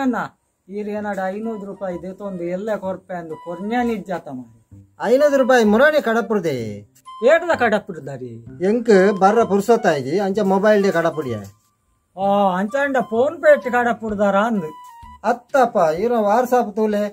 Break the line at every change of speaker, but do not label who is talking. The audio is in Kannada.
ಅಣ್ಣ ಈರೇನಾಡ 500 ರೂಪಾಯಿ ದೇತೊಂದು ಎಲ್ಲ ಕೊರ್ಪೆ ಅಂದು ಕೊರ್ನ್ಯಾ ನಿಜ್ಜಾತ ಮಾರಿ
500 ರೂಪಾಯಿ ಮುರಾಣಿ ಕಡಪುರ್ದೆ
ಏಟದ ಕಡಪುರ್ದಾರಿ
ಎಂಕ್ ಬರ್ರ ಪುರ್ಸೊತ್ತಾಯ್ದಿ ಅಂಚ ಮೊಬೈಲ್ ಡೆ ಕಡಪುಡಿಯ
ಅಂಚಂಡ ಫೋನ್ ಪೇ ಕಡಪುರ್ದಾರ ಅಂದ್
ಅತ್ತಪ್ಪ ಇರೋ ವಾಟ್ಸಾಪ್ ತೂಲೆ